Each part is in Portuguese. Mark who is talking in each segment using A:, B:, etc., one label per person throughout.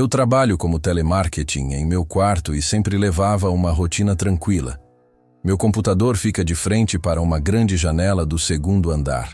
A: Eu trabalho como telemarketing em meu quarto e sempre levava uma rotina tranquila. Meu computador fica de frente para uma grande janela do segundo andar.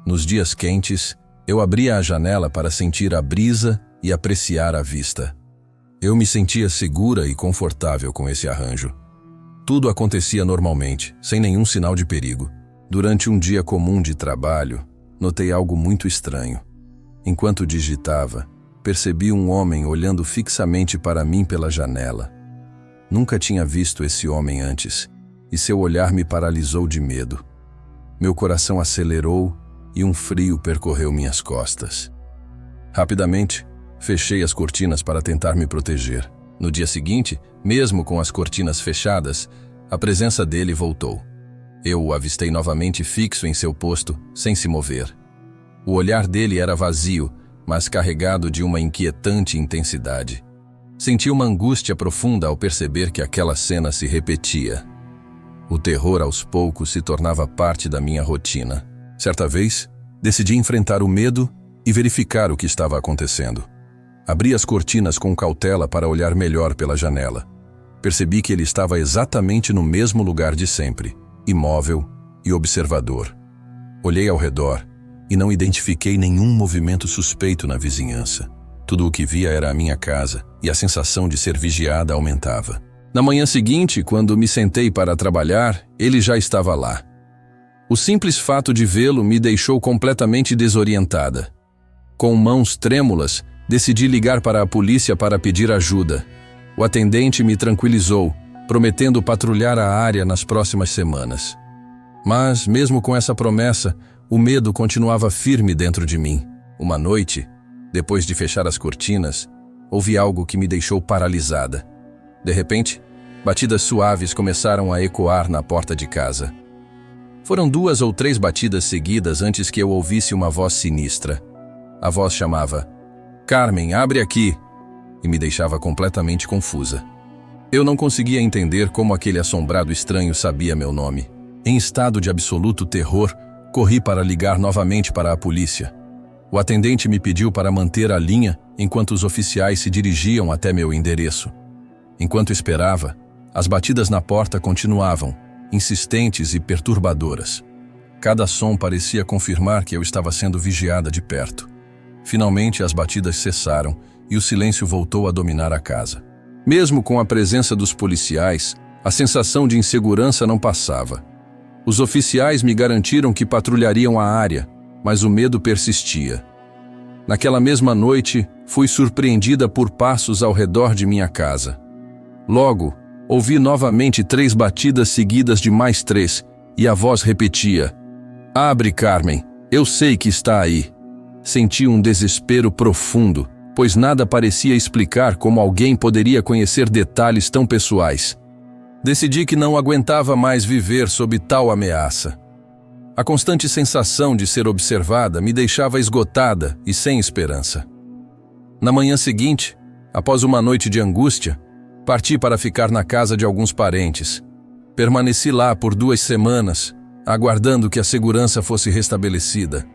A: Nos dias quentes, eu abria a janela para sentir a brisa e apreciar a vista. Eu me sentia segura e confortável com esse arranjo. Tudo acontecia normalmente, sem nenhum sinal de perigo. Durante um dia comum de trabalho, notei algo muito estranho. Enquanto digitava, percebi um homem olhando fixamente para mim pela janela. Nunca tinha visto esse homem antes, e seu olhar me paralisou de medo. Meu coração acelerou e um frio percorreu minhas costas. Rapidamente, fechei as cortinas para tentar me proteger. No dia seguinte, mesmo com as cortinas fechadas, a presença dele voltou. Eu o avistei novamente fixo em seu posto, sem se mover. O olhar dele era vazio, mas carregado de uma inquietante intensidade. Senti uma angústia profunda ao perceber que aquela cena se repetia. O terror aos poucos se tornava parte da minha rotina. Certa vez, decidi enfrentar o medo e verificar o que estava acontecendo. Abri as cortinas com cautela para olhar melhor pela janela. Percebi que ele estava exatamente no mesmo lugar de sempre, imóvel e observador. Olhei ao redor e não identifiquei nenhum movimento suspeito na vizinhança. Tudo o que via era a minha casa, e a sensação de ser vigiada aumentava. Na manhã seguinte, quando me sentei para trabalhar, ele já estava lá. O simples fato de vê-lo me deixou completamente desorientada. Com mãos trêmulas, decidi ligar para a polícia para pedir ajuda. O atendente me tranquilizou, prometendo patrulhar a área nas próximas semanas. Mas, mesmo com essa promessa, o medo continuava firme dentro de mim. Uma noite, depois de fechar as cortinas, ouvi algo que me deixou paralisada. De repente, batidas suaves começaram a ecoar na porta de casa. Foram 2 ou 3 batidas seguidas antes que eu ouvisse uma voz sinistra. A voz chamava: "Carmen, abre aqui!" e me deixava completamente confusa. Eu não conseguia entender como aquele assombrado estranho sabia meu nome. Em estado de absoluto terror, corri para ligar novamente para a polícia. O atendente me pediu para manter a linha enquanto os oficiais se dirigiam até meu endereço. Enquanto esperava, as batidas na porta continuavam, insistentes e perturbadoras. Cada som parecia confirmar que eu estava sendo vigiada de perto. Finalmente as batidas cessaram e o silêncio voltou a dominar a casa. Mesmo com a presença dos policiais, a sensação de insegurança não passava. Os oficiais me garantiram que patrulhariam a área, mas o medo persistia. Naquela mesma noite, fui surpreendida por passos ao redor de minha casa. Logo, ouvi novamente 3 batidas seguidas de mais 3, e a voz repetia: "Abre, Carmen, eu sei que está aí." Senti um desespero profundo, pois nada parecia explicar como alguém poderia conhecer detalhes tão pessoais. Decidi que não aguentava mais viver sob tal ameaça. A constante sensação de ser observada me deixava esgotada e sem esperança. Na manhã seguinte, após uma noite de angústia, parti para ficar na casa de alguns parentes. Permaneci lá por 2 semanas, aguardando que a segurança fosse restabelecida.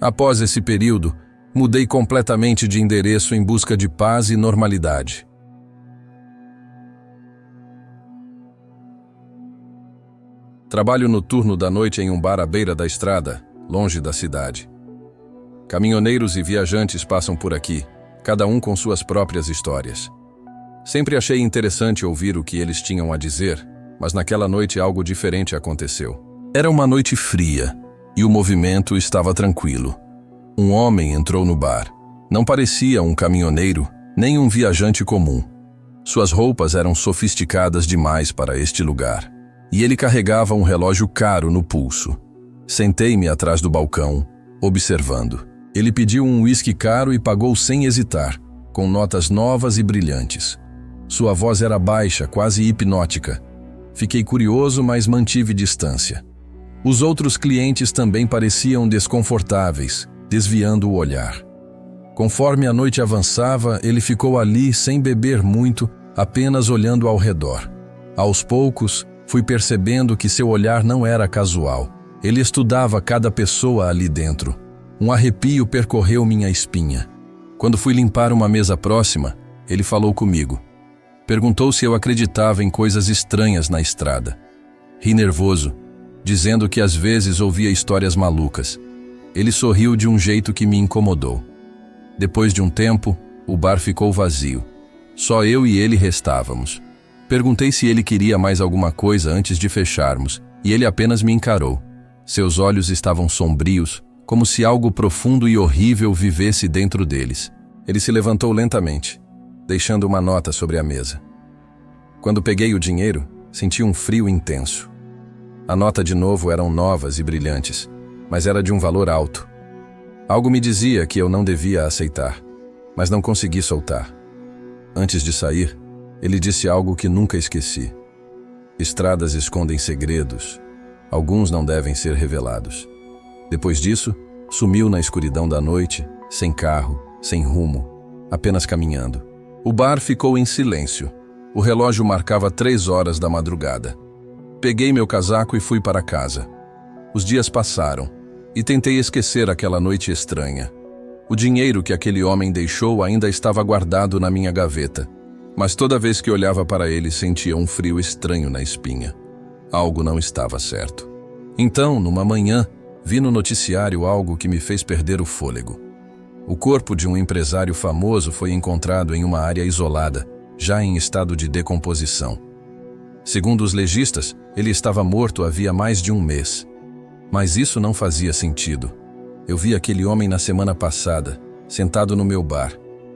A: Após esse período, mudei completamente de endereço em busca de paz e normalidade. Trabalho no turno da noite em um bar à beira da estrada, longe da cidade. Caminhoneiros e viajantes passam por aqui, cada um com suas próprias histórias. Sempre achei interessante ouvir o que eles tinham a dizer, mas naquela noite algo diferente aconteceu. Era uma noite fria, e o movimento estava tranquilo. Um homem entrou no bar. Não parecia um caminhoneiro, nem um viajante comum. Suas roupas eram sofisticadas demais para este lugar. E ele carregava um relógio caro no pulso. Sentei-me atrás do balcão, observando. Ele pediu um uísque caro e pagou sem hesitar, com notas novas e brilhantes. Sua voz era baixa, quase hipnótica. Fiquei curioso, mas mantive distância. Os outros clientes também pareciam desconfortáveis, desviando o olhar. Conforme a noite avançava, ele ficou ali sem beber muito, apenas olhando ao redor. Aos poucos, fui percebendo que seu olhar não era casual. Ele estudava cada pessoa ali dentro. Um arrepio percorreu minha espinha. Quando fui limpar uma mesa próxima, Ele falou comigo. Perguntou se eu acreditava em coisas estranhas na estrada. Ri nervoso, dizendo que às vezes ouvia histórias malucas. Ele sorriu de um jeito que me incomodou. Depois de um tempo, o bar ficou vazio. Só eu e ele restávamos. Perguntei se ele queria mais alguma coisa antes de fecharmos, e ele apenas me encarou. Seus olhos estavam sombrios, como se algo profundo e horrível vivesse dentro deles. Ele se levantou lentamente, deixando uma nota sobre a mesa. Quando peguei o dinheiro, senti um frio intenso. A nota de novo eram novas e brilhantes, mas era de um valor alto. Algo me dizia que eu não devia aceitar, mas não consegui soltar. Antes de sair, ele disse algo que nunca esqueci. Estradas escondem segredos. Alguns não devem ser revelados. Depois disso, sumiu na escuridão da noite, sem carro, sem rumo, apenas caminhando. O bar ficou em silêncio. O relógio marcava 3 horas da madrugada. Peguei meu casaco e fui para casa. Os dias passaram, e tentei esquecer aquela noite estranha. O dinheiro que aquele homem deixou ainda estava guardado na minha gaveta, mas toda vez que olhava para ele sentia um frio estranho na espinha. Algo não estava certo. Então, numa manhã, vi no noticiário algo que me fez perder o fôlego. O corpo de um empresário famoso foi encontrado em uma área isolada, já em estado de decomposição. Segundo os legistas, ele estava morto havia mais de um mês. Mas isso não fazia sentido. Eu vi aquele homem na semana passada, sentado no meu bar,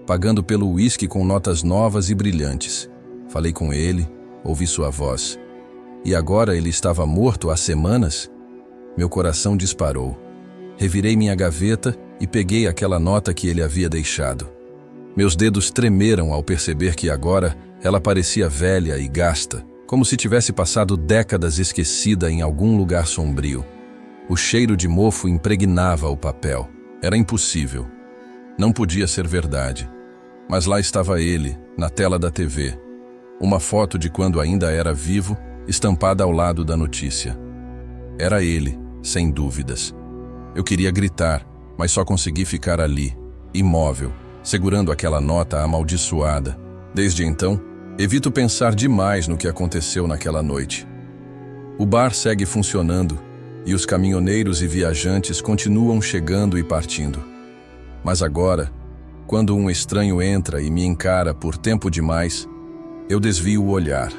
A: pagando pelo uísque com notas novas e brilhantes. Falei com ele, ouvi sua voz. E agora ele estava morto há semanas? Meu coração disparou. Revirei minha gaveta e peguei aquela nota que ele havia deixado. Meus dedos tremeram ao perceber que agora ela parecia velha e gasta, como se tivesse passado décadas esquecida em algum lugar sombrio. O cheiro de mofo impregnava o papel. Era impossível. Não podia ser verdade. Mas lá estava ele, na tela da TV. Uma foto de quando ainda era vivo, estampada ao lado da notícia. Era ele, sem dúvidas. Eu queria gritar, mas só consegui ficar ali, imóvel, segurando aquela nota amaldiçoada. Desde então, evito pensar demais no que aconteceu naquela noite. O bar segue funcionando, e os caminhoneiros e viajantes continuam chegando e partindo. Mas agora, quando um estranho entra e me encara por tempo demais, eu desvio o olhar.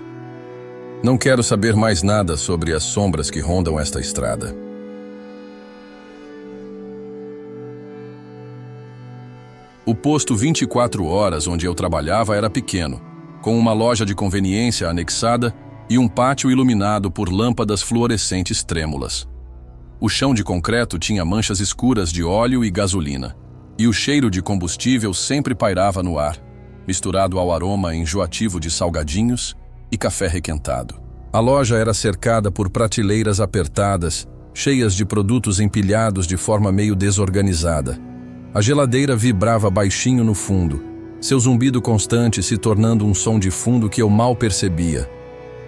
A: Não quero saber mais nada sobre as sombras que rondam esta estrada. O posto 24 horas onde eu trabalhava era pequeno, com uma loja de conveniência anexada e um pátio iluminado por lâmpadas fluorescentes trêmulas. O chão de concreto tinha manchas escuras de óleo e gasolina, e o cheiro de combustível sempre pairava no ar, misturado ao aroma enjoativo de salgadinhos e café requentado. A loja era cercada por prateleiras apertadas, cheias de produtos empilhados de forma meio desorganizada. A geladeira vibrava baixinho no fundo, seu zumbido constante se tornando um som de fundo que eu mal percebia.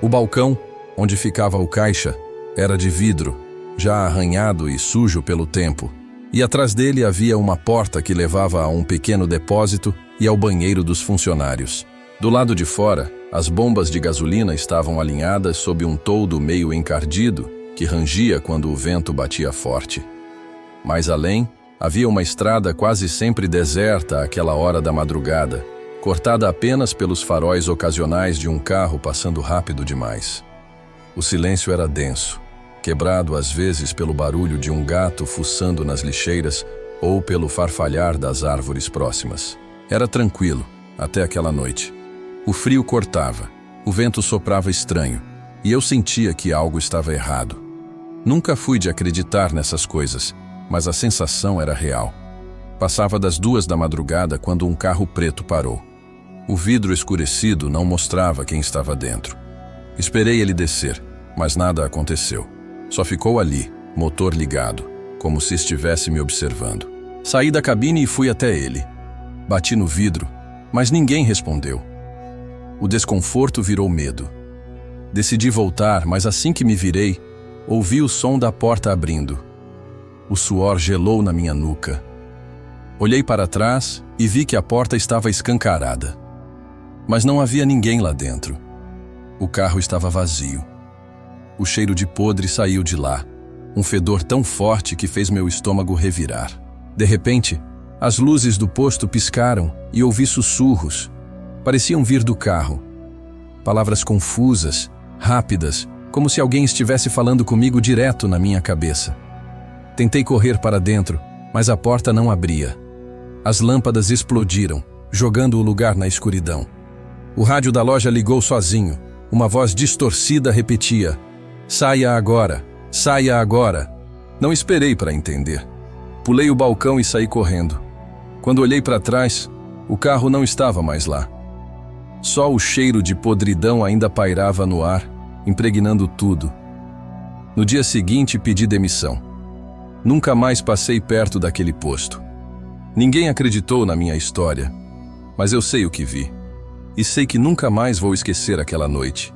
A: O balcão, onde ficava o caixa, era de vidro, já arranhado e sujo pelo tempo, e atrás dele havia uma porta que levava a um pequeno depósito e ao banheiro dos funcionários. Do lado de fora, as bombas de gasolina estavam alinhadas sob um toldo meio encardido que rangia quando o vento batia forte. Mais além, havia uma estrada quase sempre deserta àquela hora da madrugada, cortada apenas pelos faróis ocasionais de um carro passando rápido demais. O silêncio era denso, quebrado às vezes pelo barulho de um gato fuçando nas lixeiras ou pelo farfalhar das árvores próximas. Era tranquilo, até aquela noite. O frio cortava, o vento soprava estranho, e eu sentia que algo estava errado. Nunca fui de acreditar nessas coisas, mas a sensação era real. Passava das 2 da madrugada quando um carro preto parou. O vidro escurecido não mostrava quem estava dentro. Esperei ele descer, mas nada aconteceu. Só ficou ali, motor ligado, como se estivesse me observando. Saí da cabine e fui até ele. Bati no vidro, mas ninguém respondeu. O desconforto virou medo. Decidi voltar, mas assim que me virei, ouvi o som da porta abrindo. O suor gelou na minha nuca. Olhei para trás e vi que a porta estava escancarada. Mas não havia ninguém lá dentro. O carro estava vazio. O cheiro de podre saiu de lá, um fedor tão forte que fez meu estômago revirar. De repente, as luzes do posto piscaram e ouvi sussurros. Pareciam vir do carro. Palavras confusas, rápidas, como se alguém estivesse falando comigo direto na minha cabeça. Tentei correr para dentro, mas a porta não abria. As lâmpadas explodiram, jogando o lugar na escuridão. O rádio da loja ligou sozinho. Uma voz distorcida repetia: "Saia agora! Saia agora!" Não esperei para entender. Pulei o balcão e saí correndo. Quando olhei para trás, o carro não estava mais lá. Só o cheiro de podridão ainda pairava no ar, impregnando tudo. No dia seguinte, pedi demissão. Nunca mais passei perto daquele posto. Ninguém acreditou na minha história, mas eu sei o que vi. E sei que nunca mais vou esquecer aquela noite.